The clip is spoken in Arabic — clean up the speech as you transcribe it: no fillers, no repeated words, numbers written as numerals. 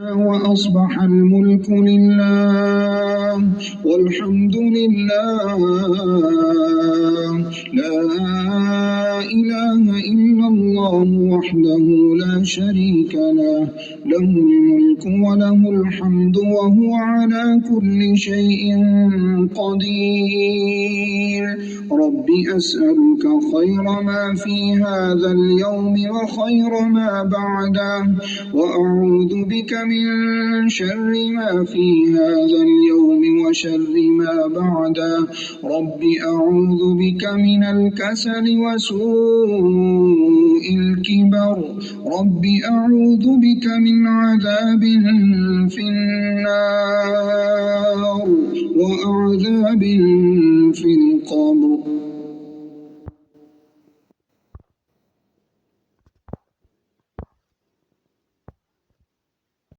وأصبح الملك لله والحمد لله لا إله إلا الله وحده لا شريك له له الملك وله الحمد وهو على كل شيء قدير رب أسألك خير ما في هذا اليوم وخير ما بعده وأعوذ بك من شر ما في هذا اليوم وشر ما بعده رب أعوذ بك من الكسل وسوء الكبر رب أعوذ بك من عذاب في النار وعذاب